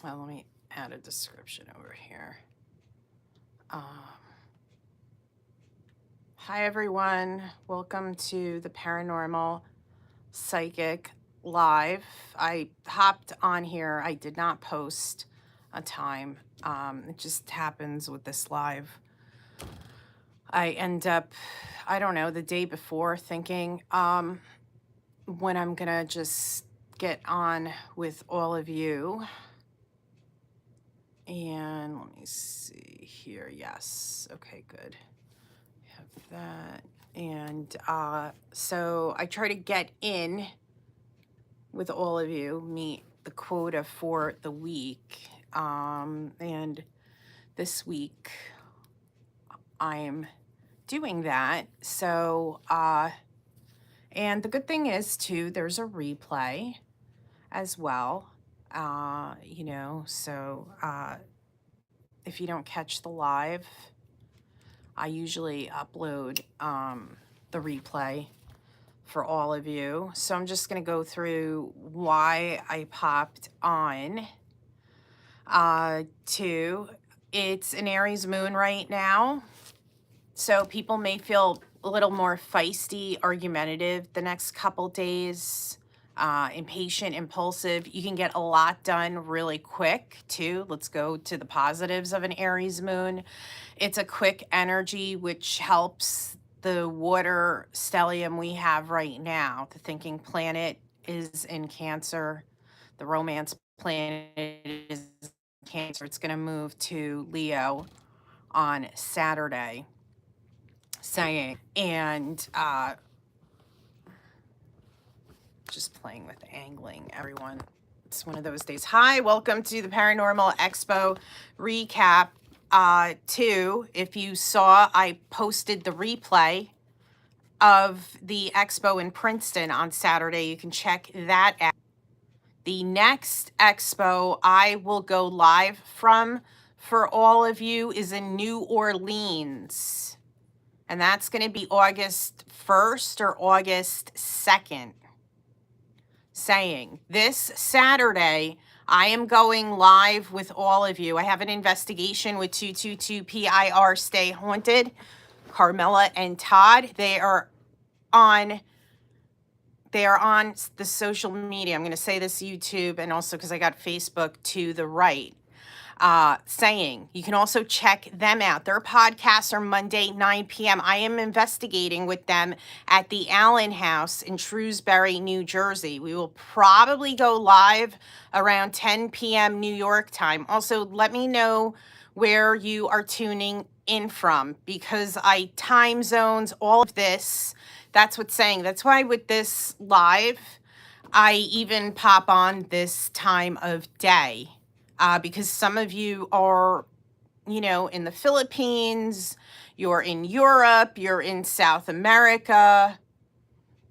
Well, let me add a description over here. Hi, everyone. Welcome to the Paranormal Psychic Live. I hopped on here. I did not post a time. It just happens with this live. I end up, I don't know, the day before thinking when I'm going to just get on with all of you. And let me see here. Yes. Okay, good. Have that. And so I try to get in with all of you, meet the quota for the week. And this week I'm doing that. So, and the good thing is too, there's a replay as well. So if you don't catch the live, I usually upload the replay for all of you. So I'm just going to go through why I popped on. It's an Aries moon right now. So people may feel a little more feisty, argumentative the next couple days. Impatient, impulsive. You can get a lot done really quick too. Let's go to the positives of an Aries moon. It's a quick energy, which helps the water stellium we have right now. The thinking planet is in Cancer. The romance planet is in Cancer. It's going to move to Leo on Saturday. And just playing with angling, everyone. It's one of those days. Hi, welcome to the Paranormal Expo recap. If you saw, I posted the replay of the expo in Princeton on Saturday. You can check that out. The next expo I will go live from for all of you is in New Orleans. And that's going to be August 1st or August 2nd. Saying this Saturday, I am going live with all of you. I have an investigation with 222 PIR Stay Haunted, Carmela and Todd. They are on the social media. I'm going to say this YouTube and also because I got Facebook to the right. Saying you can also check them out. Their podcasts are Monday, 9 p.m. I am investigating with them at the Allen House in Shrewsbury, New Jersey. We will probably go live around 10 p.m. New York time. Also, let me know where you are tuning in from because I time zones, all of this. That's what's saying. That's why with this live, I even pop on this time of day. Because some of you are, in the Philippines, you're in Europe, you're in South America,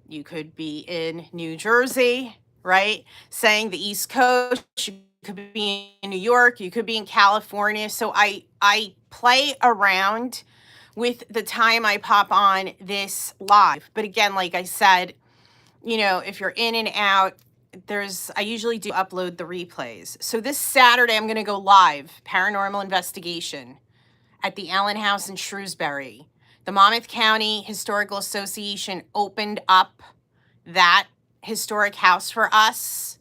you could be in New Jersey, right? Saying the East Coast, you could be in New York, you could be in California. So I play around with the time I pop on this live. But again, like I said, if you're in and out, I usually do upload the replays. So this Saturday, I'm going to go live, Paranormal Investigation, at the Allen House in Shrewsbury. The Monmouth County Historical Association opened up that historic house for us.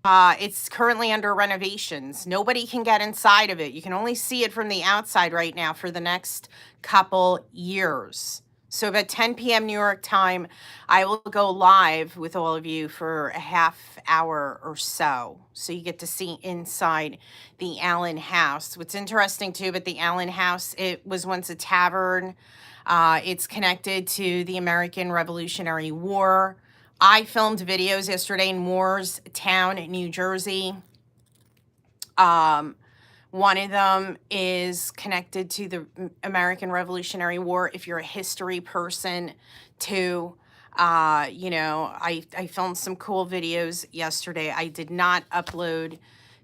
It's currently under renovations. Nobody can get inside of it. You can only see it from the outside right now for the next couple years. So about 10 p.m. New York time, I will go live with all of you for a half hour or so. So you get to see inside the Allen House. What's interesting too about the Allen House, it was once a tavern. It's connected to the American Revolutionary War. I filmed videos yesterday in Moorestown, New Jersey. One of them is connected to the American Revolutionary War. If you're a history person too, I filmed some cool videos yesterday. I did not upload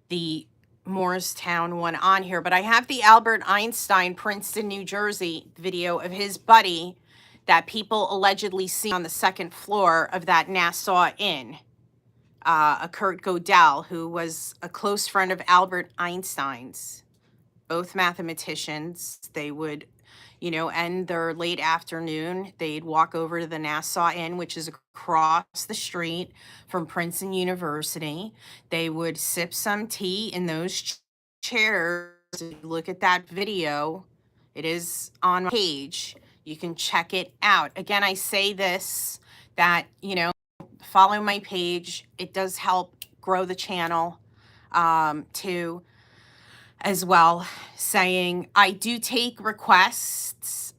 the Moorestown one on here, but I have the Albert Einstein, Princeton, New Jersey video of his buddy that people allegedly see on the second floor of that Nassau Inn. a Kurt Gödel, who was a close friend of Albert Einstein's, both mathematicians. They would, end their late afternoon. They'd walk over to the Nassau Inn, which is across the street from Princeton University. They would sip some tea in those chairs. Look at that video. It is on my page. You can check it out. Again, I say this, that, follow my page. It does help grow the channel too, as well, saying I do take requests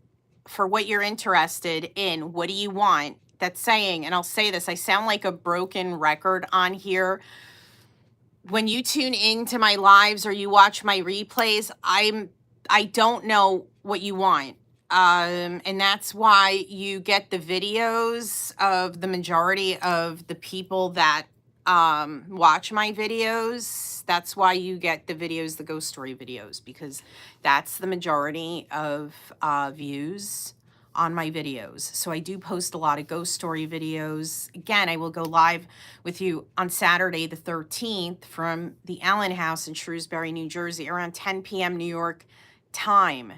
for what you're interested in. What do you want? That's saying, and I'll say this, I sound like a broken record on here. When you tune into my lives or you watch my replays, I don't know what you want. And that's why you get the videos of the majority of the people that watch my videos. That's why you get the videos, the ghost story videos, because that's the majority of views on my videos. So I do post a lot of ghost story videos. Again, I will go live with you on Saturday the 13th from the Allen House in Shrewsbury, New Jersey, around 10 p.m. New York time.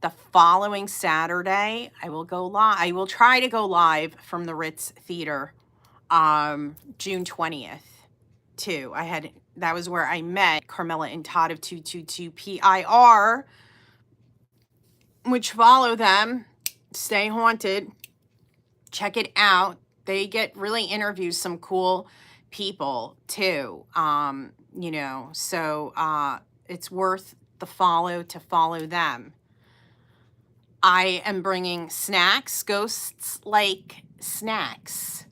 The following Saturday, I will go live. I will try to go live from the Ritz Theater, June 20th, too. That was where I met Carmela and Todd of 222 PIR, which follow them. Stay haunted. Check it out. They get really interview some cool people too. So it's worth the follow to follow them. I am bringing snacks, ghosts like snacks.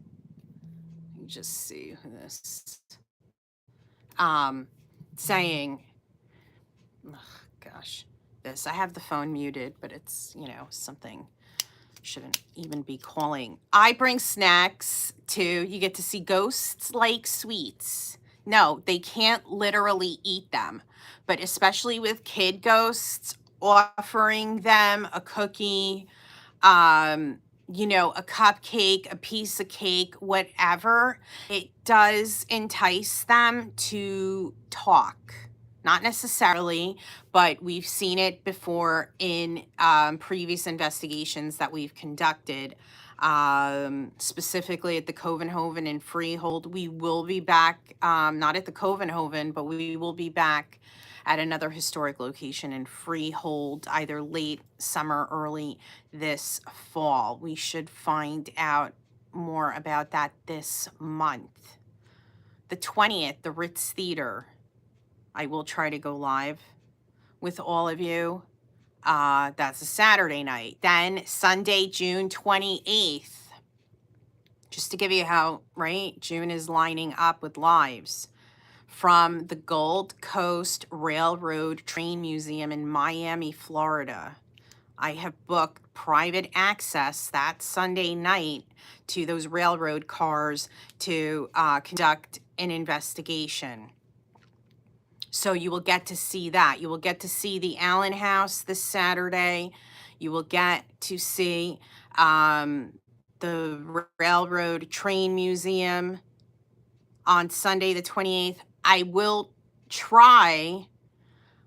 Let me just see who this saying, gosh, this, I have the phone muted, but it's, something shouldn't even be calling. I bring snacks too. You get to see ghosts like sweets. No, they can't literally eat them, but especially with kid ghosts, offering them a cookie, a cupcake, a piece of cake, whatever, it does entice them to talk. Not necessarily, but we've seen it before in previous investigations that we've conducted, specifically at the Covenhoven and Freehold. We will be back, not at the Covenhoven, but we will be back at another historic location in Freehold, either late summer, early this fall. We should find out more about that this month. The 20th, the Ritz Theater. I will try to go live with all of you. That's a Saturday night. Then Sunday, June 28th. Just to give you how, right, June is lining up with lives. From the Gold Coast Railroad Train Museum in Miami, Florida. I have booked private access that Sunday night to those railroad cars to conduct an investigation. So you will get to see that. You will get to see the Allen House this Saturday. You will get to see the Railroad Train Museum on Sunday the 28th. I will try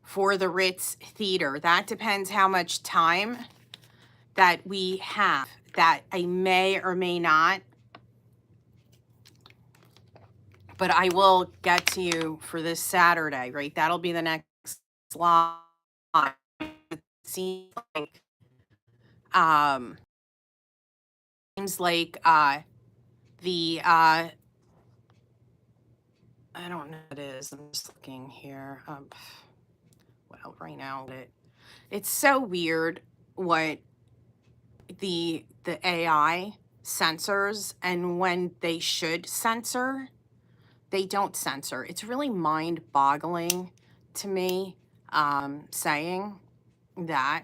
for the Ritz Theater. That depends how much time that we have. That I may or may not. But I will get to you for this Saturday, right? That'll be the next live. Seems like, I don't know what it is. I'm just looking here. Well, right now it's so weird what the AI censors, and when they should censor, they don't censor. It's really mind-boggling to me, saying that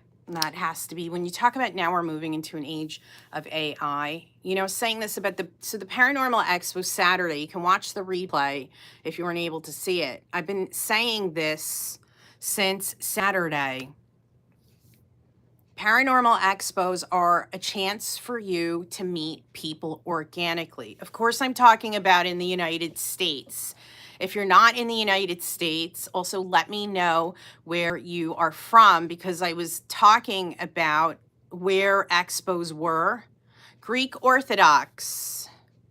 has to be, when you talk about now we're moving into an age of AI, saying this about the Paranormal Expo Saturday, you can watch the replay if you weren't able to see it. I've been saying this since Saturday. Paranormal expos are a chance for you to meet people organically. Of course, I'm talking about in the United States. If you're not in the United States, also let me know where you are from, because I was talking about where expos were. Greek Orthodox.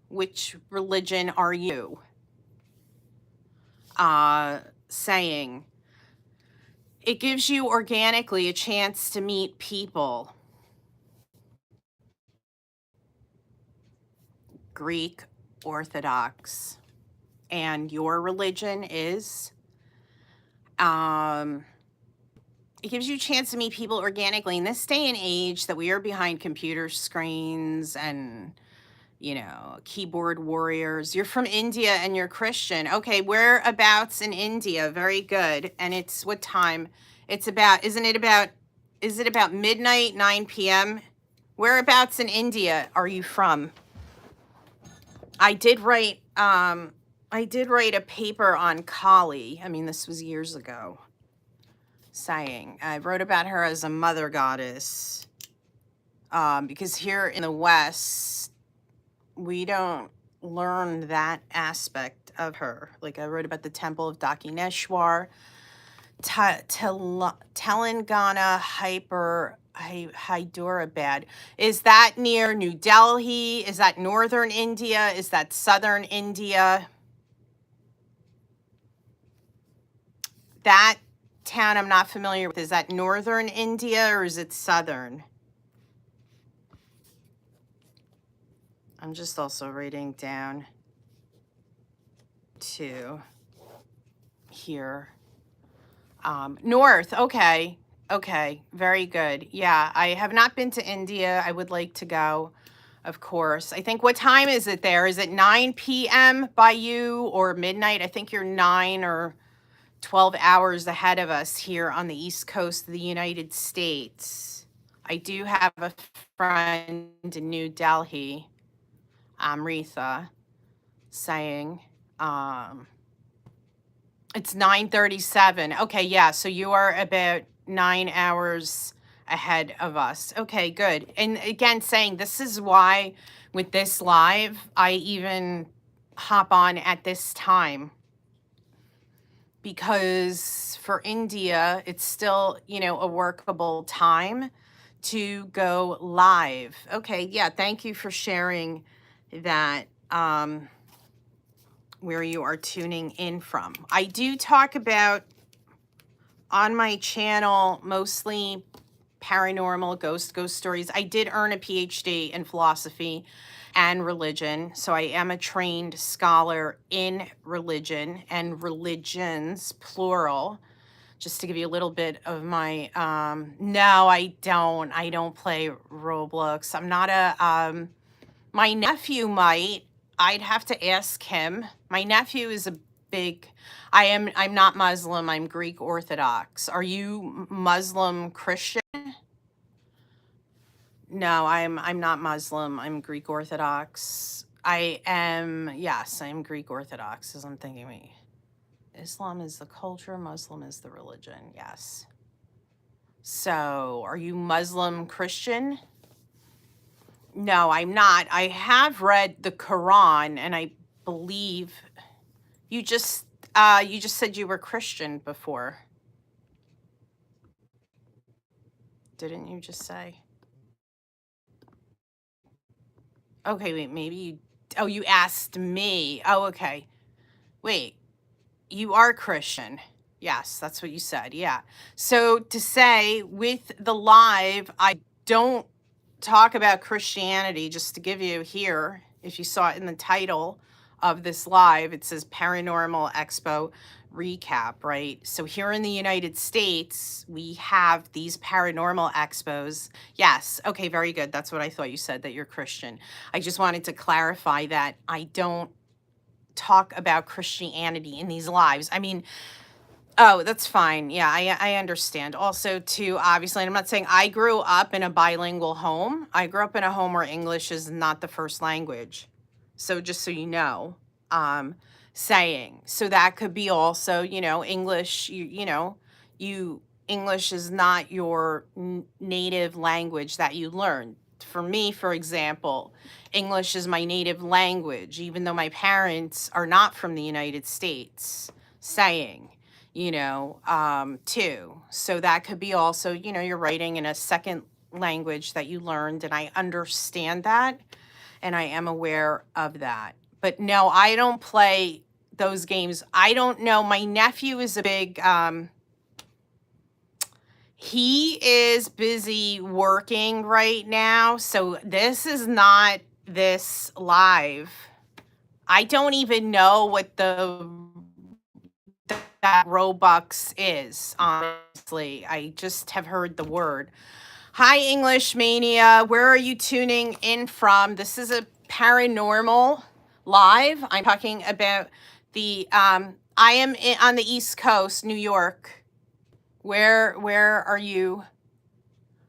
Which religion are you? Saying it gives you organically a chance to meet people. Greek Orthodox. And your religion is? It gives you a chance to meet people organically. In this day and age that we are behind computer screens and, keyboard warriors. You're from India and you're Christian. Okay, whereabouts in India? Very good. And it's what time? It's about, is it about midnight, 9 p.m.? Whereabouts in India are you from? I did write a paper on Kali. I mean, this was years ago. Saying I wrote about her as a mother goddess. Because here in the West, we don't learn that aspect of her. Like I wrote about the temple of Dakineshwar, Telangana, Hyderabad. Is that near New Delhi? Is that northern India? Is that southern India? That town I'm not familiar with. Is that northern India or is it southern? I'm just also writing down to here. North. Okay. Okay. Very good. Yeah. I have not been to India. I would like to go, of course. I think, what time is it there? Is it 9 p.m. by you or midnight? I think you're 9 or 12 hours ahead of us here on the East Coast of the United States. I do have a friend in New Delhi, Amrita, saying, it's 9:37. Okay, yeah, so you are about 9 hours ahead of us. Okay, good. And again, saying this is why with this live, I even hop on at this time. Because for India, it's still, a workable time to go live. Okay, yeah, thank you for sharing that, where you are tuning in from. I do talk about on my channel mostly paranormal ghost stories. I did earn a PhD in philosophy and religion, so I am a trained scholar in religion and religions, plural. Just to give you a little bit of my, no, I don't play Roblox. I'm not my nephew might. I'd have to ask him. My nephew is a big, I'm not Muslim, I'm Greek Orthodox. Are you Muslim Christian? No, I'm not Muslim. I'm Greek Orthodox. Yes, I'm Greek Orthodox, as I'm thinking, wait. Islam is the culture, Muslim is the religion. Yes. So, are you Muslim Christian? No, I'm not. I have read the Quran, and I believe you just said you were Christian before. Didn't you just say? Okay, wait, maybe you asked me. Oh, okay. Wait. You are Christian. Yes, that's what you said. Yeah. So to say with the live, I don't talk about Christianity, just to give you here, if you saw it in the title of this live, it says Paranormal Expo recap, right? So here in the United States, we have these paranormal expos. Yes. Okay, very good. That's what I thought you said, that you're Christian. I just wanted to clarify that I don't talk about Christianity in these lives. I mean, oh, that's fine. Yeah, I understand. Also, too, obviously, and I'm not saying I grew up in a bilingual home. I grew up in a home where English is not the first language. So just so you know, saying, so that could be also, English, you English is not your native language that you learn. For me, for example, English is my native language, even though my parents are not from the United States, saying, too. So that could be also, you're writing in a second language that you learned, and I understand that, and I am aware of that. But no, I don't play those games. I don't know. My nephew is a big, he is busy working right now, so this is not this live. I don't even know what that Robux is, honestly. I just have heard the word. Hi, English Mania. Where are you tuning in from? This is a paranormal live. I'm talking about I am on the East Coast, New York. Where are you?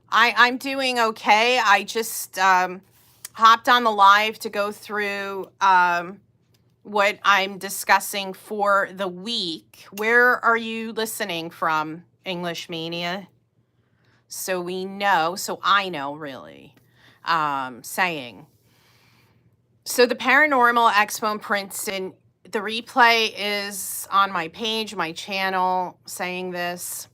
I'm doing okay. I just hopped on the live to go through what I'm discussing for the week. Where are you listening from, English Mania? So I know really. Saying. So the Paranormal Expo in Princeton, the replay is on my page, my channel, saying this.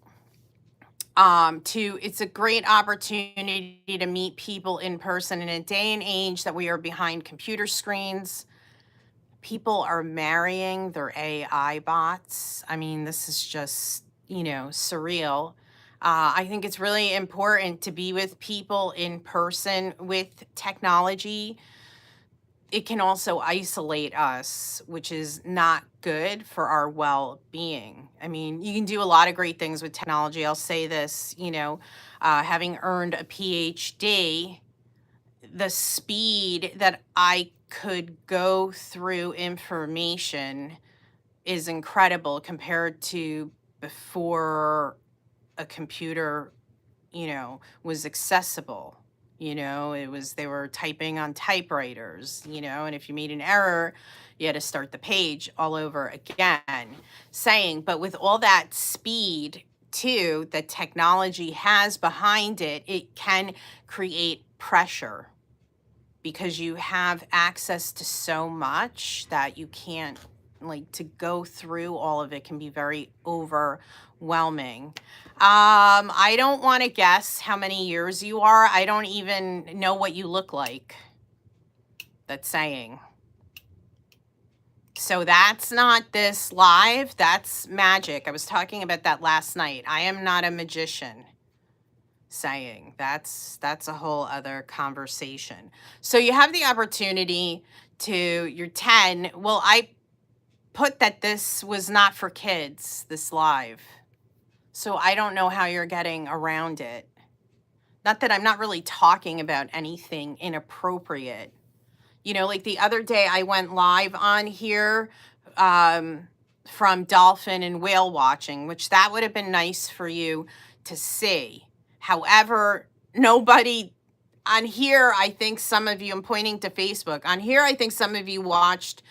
It's a great opportunity to meet people in person in a day and age that we are behind computer screens. People are marrying their AI bots. I mean, this is just, surreal. I think it's really important to be with people in person. With technology, it can also isolate us, which is not good for our well-being. I mean, you can do a lot of great things with technology. I'll say this, having earned a PhD, the speed that I could go through information is incredible compared to before a computer, was accessible. They were typing on typewriters, and if you made an error, you had to start the page all over again. But with all that speed, too, that technology has behind it, it can create pressure because you have access to so much that you can't, to go through all of it can be very overwhelming. I don't want to guess how many years you are. I don't even know what you look like. That's saying. So that's not this live. That's magic. I was talking about that last night. I am not a magician. Saying that's a whole other conversation. So you have the opportunity you're 10. Well, I put that this was not for kids, this live. So I don't know how you're getting around it. Not that I'm not really talking about anything inappropriate. Like the other day I went live on here from dolphin and whale watching, which that would have been nice for you to see. However, nobody on here, I think some of you, I'm pointing to Facebook, on here I think some of you watched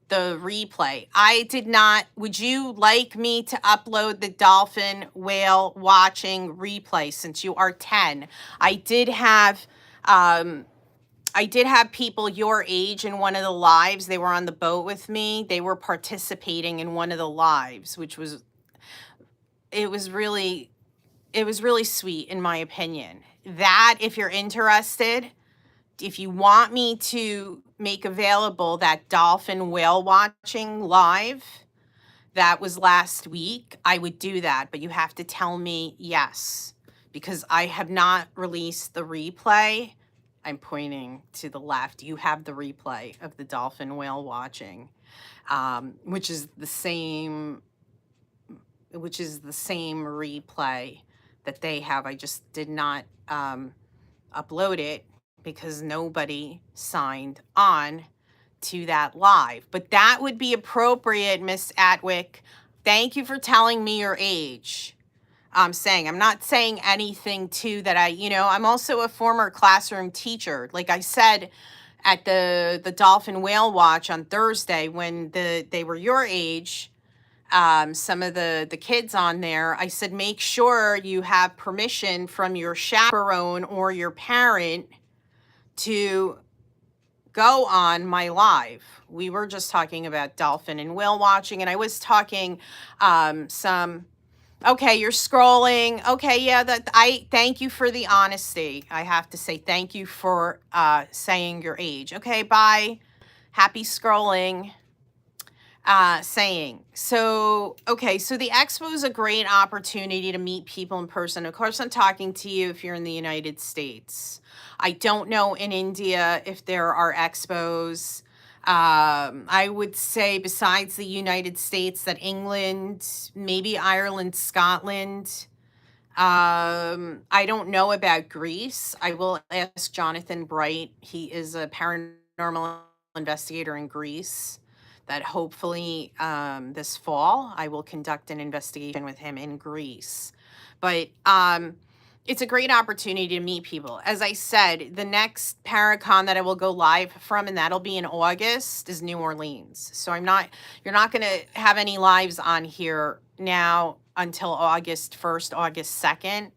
the replay. I did not. Would you like me to upload the dolphin whale watching replay since you are 10? I did have people your age in one of the lives. They were on the boat with me. They were participating in one of the lives, it was really sweet in my opinion. That if you're interested, if you want me to make available that dolphin whale watching live that was last week, I would do that. But you have to tell me yes, because I have not released the replay. I'm pointing to the left. You have the replay of the dolphin whale watching, which is the same replay that they have. I just did not upload it because nobody signed on to that live. But that would be appropriate, Miss Atwick. Thank you for telling me your age. I'm not saying anything too that I'm also a former classroom teacher. Like I said at the dolphin whale watch on Thursday when they were your age, some of the kids on there. I said, make sure you have permission from your chaperone or your parent to go on my live. We were just talking about dolphin and whale watching, and I was talking some. Okay, you're scrolling. Okay, yeah, that I thank you for the honesty. I have to say thank you for saying your age. Okay, bye. Happy scrolling. Saying. So, okay, so the expo is a great opportunity to meet people in person. Of course, I'm talking to you if you're in the United States. I don't know in India if there are expos. I would say, besides the United States, that England, maybe Ireland, Scotland. I don't know about Greece. I will ask Jonathan Bright. He is a paranormal investigator in Greece. That hopefully this fall I will conduct an investigation with him in Greece. But it's a great opportunity to meet people. As I said, the next Paracon that I will go live from, and that'll be in August, is New Orleans. So you're not going to have any lives on here now until August 1st, August 2nd,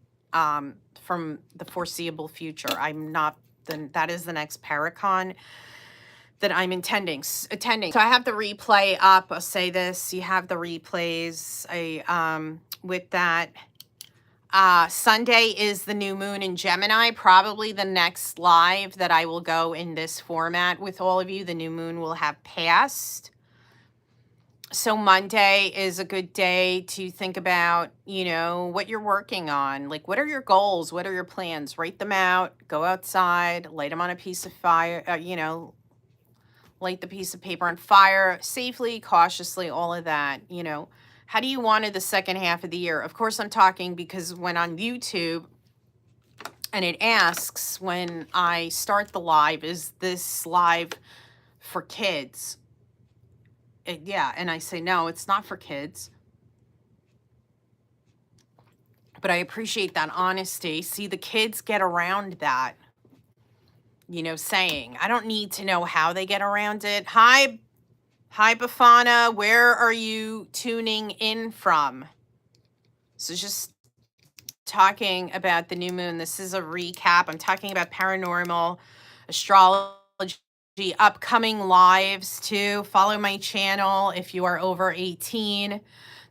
from the foreseeable future. That is the next Paracon that I'm attending. So I have the replay up. I'll say this, you have the replays. With that, Sunday is the new moon in Gemini, probably the next live that I will go in this format with all of you. The new moon will have passed. So Monday is a good day to think about, what you're working on. Like, what are your goals? What are your plans? Write them out, go outside, light them on a piece of fire, light the piece of paper on fire safely, cautiously, all of that. How do you want it the second half of the year? Of course, I'm talking because when on YouTube and it asks when I start the live, is this live for kids? Yeah, and I say, no, it's not for kids. But I appreciate that honesty. See, the kids get around that, saying, I don't need to know how they get around it. Hi, Bafana, where are you tuning in from? So just talking about the new moon. This is a recap. I'm talking about paranormal, astrology, upcoming lives too. Follow my channel if you are over 18.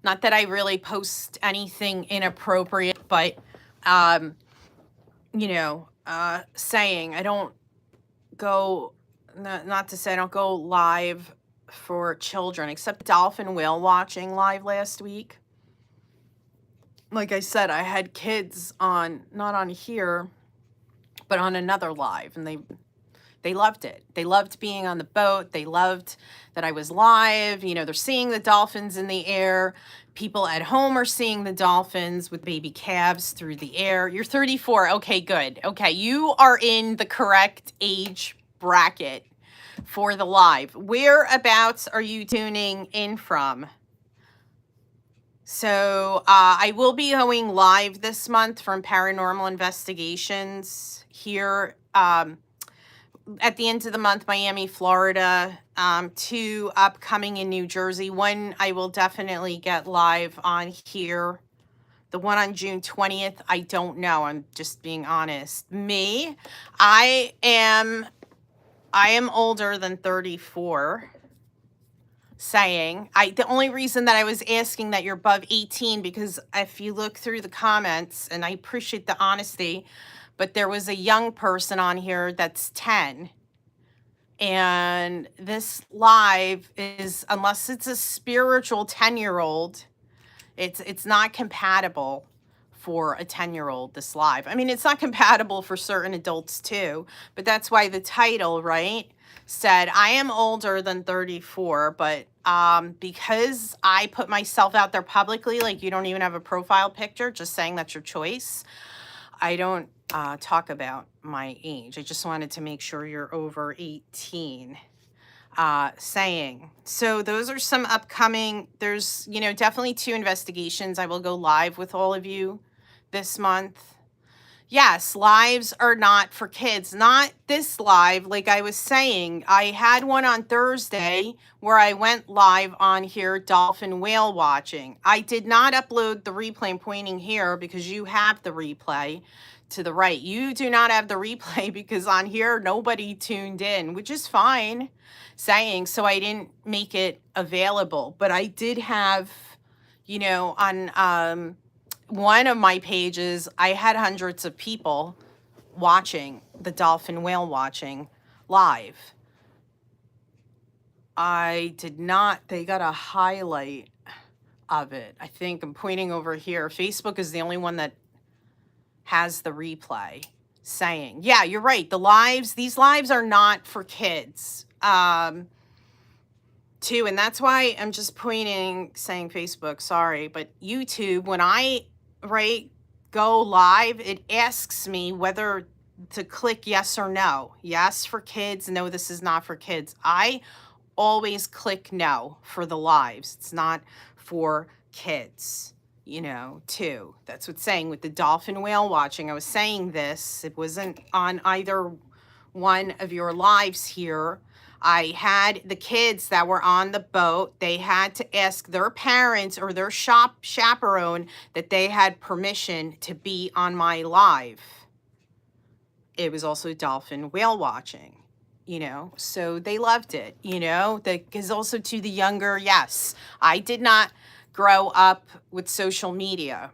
Not that I really post anything inappropriate, but saying I don't go, not to say I don't go live for children, except dolphin whale watching live last week. Like I said, I had kids on, not on here, but on another live, and they loved it. They loved being on the boat. They loved that I was live. They're seeing the dolphins in the air. People at home are seeing the dolphins with baby calves through the air. You're 34. Okay, good. Okay, you are in the correct age bracket for the live. Whereabouts are you tuning in from? So I will be going live this month from Paranormal Investigations here at the end of the month, Miami, Florida, 2 upcoming in New Jersey. One I will definitely get live on here. The one on June 20th, I don't know. I'm just being honest. I am older than 34. Saying the only reason that I was asking that you're above 18, because if you look through the comments, and I appreciate the honesty, but there was a young person on here that's 10, and this live is, unless it's a spiritual 10-year-old, it's not compatible for a 10-year-old, this live. I mean, it's not compatible for certain adults too, but that's why the title, right, said I am older than 34, but because I put myself out there publicly, like you don't even have a profile picture, just saying that's your choice, I don't talk about my age. I just wanted to make sure you're over 18. Saying. So those are some upcoming, there's, definitely 2 investigations. I will go live with all of you this month. Yes, lives are not for kids. Not this live. Like I was saying, I had one on Thursday where I went live on here, dolphin whale watching. I did not upload the replay. I'm pointing here because you have the replay to the right. You do not have the replay because on here, nobody tuned in, which is fine saying. So I didn't make it available, but I did have, on, one of my pages, I had hundreds of people watching the dolphin whale watching live. I did not, they got a highlight of it. I think I'm pointing over here. Facebook is the only one that has the replay saying, yeah, you're right. These lives are not for kids. Too, and that's why I'm just pointing, saying Facebook, sorry, but YouTube, when I go live, it asks me whether to click yes or no. Yes for kids, no, this is not for kids. I always click no for the lives. It's not for kids, too. That's what's saying with the dolphin whale watching. I was saying this, it wasn't on either one of your lives here. I had the kids that were on the boat. They had to ask their parents or their chaperone that they had permission to be on my live. It was also dolphin whale watching, so they loved it, because also to the younger, yes, I did not grow up with social media.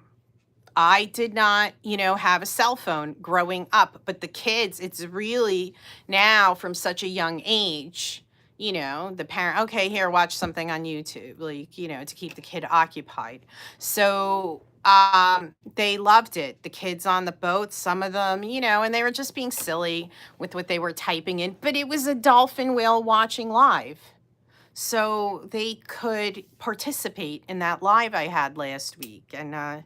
I did not, have a cell phone growing up, but the kids, it's really now from such a young age, the parent, okay, here, watch something on YouTube, like, to keep the kid occupied. So, they loved it. The kids on the boat, some of them, and they were just being silly with what they were typing in, but it was a dolphin whale watching live. So they could participate in that live I had last week. And,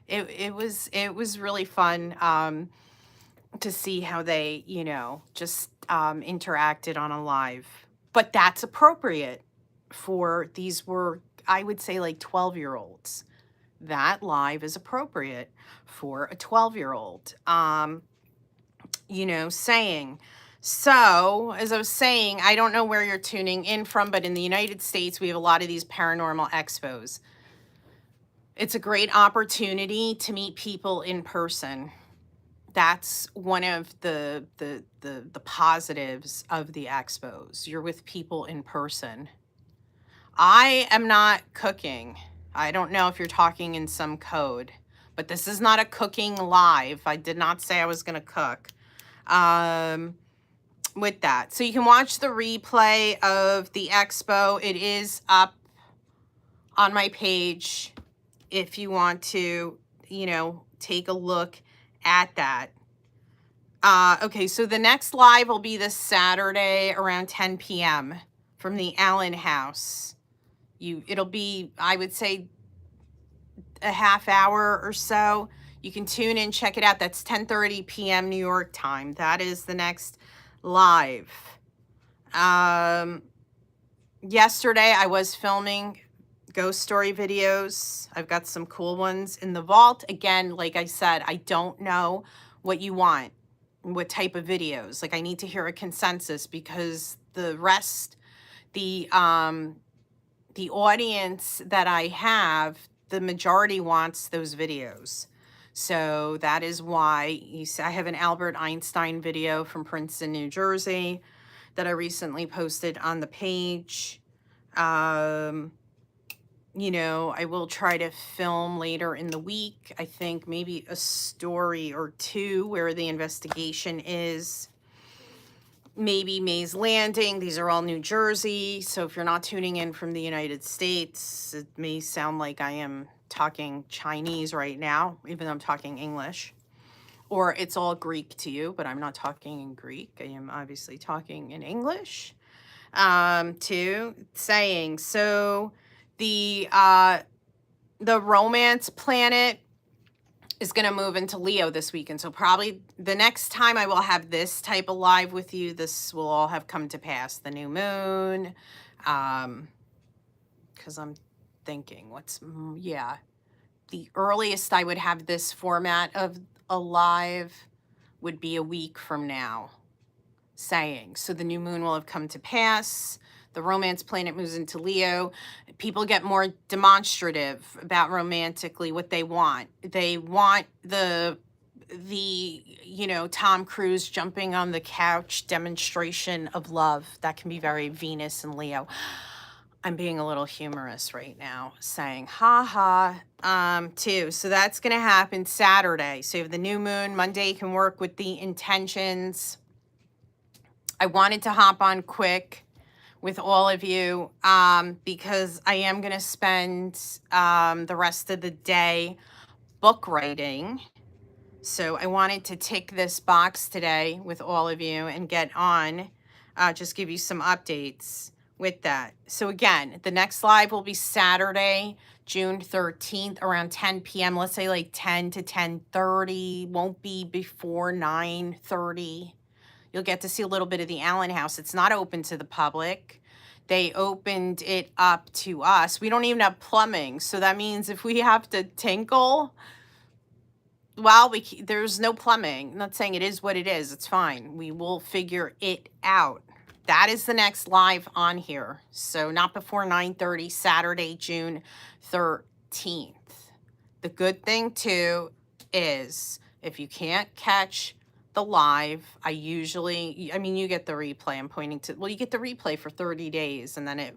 it was really fun to see how they just interacted on a live, but that's appropriate for, these were, I would say, like 12-year-olds. That live is appropriate for a 12-year-old. Saying, so as I was saying, I don't know where you're tuning in from, but in the United States we have a lot of these paranormal expos. It's a great opportunity to meet people in person. That's one of the positives of the expos. You're with people in person. I am not cooking. I don't know if you're talking in some code, but this is not a cooking live. I did not say I was going to cook. With that, so you can watch the replay of the expo. It is up on my page if you want to, take a look at that. Okay, so the next live will be this Saturday around 10 p.m. from the Allen House. It'll be, I would say, a half hour or so. You can tune in, check it out. That's 10:30 p.m. New York time. That is the next live. Yesterday I was filming ghost story videos. I've got some cool ones in the vault. Again, like I said, I don't know what you want, what type of videos. Like, I need to hear a consensus because the rest, the audience that I have, the majority wants those videos. So that is why I have an Albert Einstein video from Princeton, New Jersey that I recently posted on the page. I will try to film later in the week. I think maybe a story or two where the investigation is. Maybe Mays Landing. These are all New Jersey. So if you're not tuning in from the United States, it may sound like I am talking Chinese right now, even though I'm talking English. Or it's all Greek to you, but I'm not talking in Greek. I am obviously talking in English. Too. Saying, so the romance planet is going to move into Leo this weekend. So probably the next time I will have this type of live with you, this will all have come to pass. The new moon. Because I'm thinking, the earliest I would have this format of alive would be a week from now, saying. So the new moon will have come to pass. The romance planet moves into Leo. People get more demonstrative about romantically what they want. They want the Tom Cruise jumping on the couch demonstration of love. That can be very Venus and Leo. I'm being a little humorous right now, saying ha ha, too. So that's going to happen Saturday. So you have the new moon. Monday you can work with the intentions. I wanted to hop on quick with all of you because I am going to spend the rest of the day book writing. So I wanted to tick this box today with all of you and get on, just give you some updates with that. So again, the next live will be Saturday, June 13th around 10 p.m. Let's say like 10 to 10:30, won't be before 9:30. You'll get to see a little bit of the Allen House. It's not open to the public. They opened it up to us. We don't even have plumbing. So that means if we have to tinkle, well, there's no plumbing. I'm not saying it is what it is. It's fine. We will figure it out. That is the next live on here. So not before 9:30, Saturday, June 13th. The good thing, too, is if you can't catch the live, you get the replay. I'm pointing to, well, you get the replay for 30 days and then it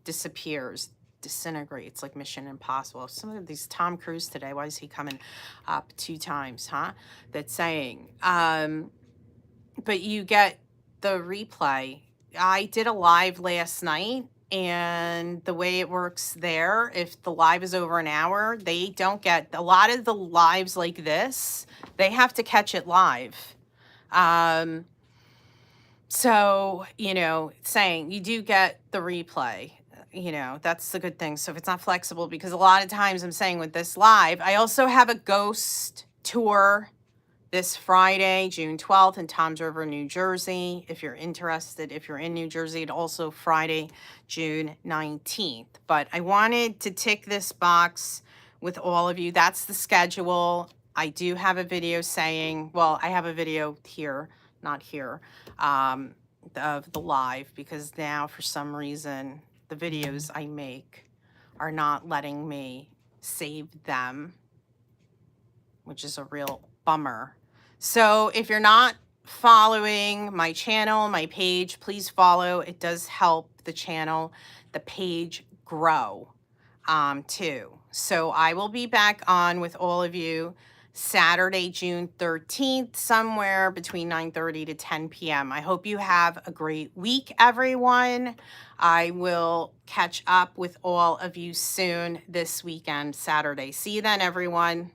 disappears, disintegrates like Mission Impossible. Some of these Tom Cruise today, why is he coming up 2 times, huh? That's saying, but you get the replay. I did a live last night, and the way it works there, if the live is over an hour, they don't get a lot of the lives like this. They have to catch it live. So, saying you do get the replay, that's the good thing. So if it's not flexible, because a lot of times I'm saying with this live, I also have a ghost tour this Friday, June 12th in Toms River, New Jersey. If you're interested, if you're in New Jersey, and also Friday, June 19th. But I wanted to tick this box with all of you. That's the schedule. I do have a video saying, well, I have a video here, not here, of the live, because now for some reason the videos I make are not letting me save them, which is a real bummer. So if you're not following my channel, my page, please follow. It does help the channel, the page grow too. So I will be back on with all of you Saturday, June 13th, somewhere between 9:30 to 10 p.m. I hope you have a great week, everyone. I will catch up with all of you soon this weekend, Saturday. See you then, everyone.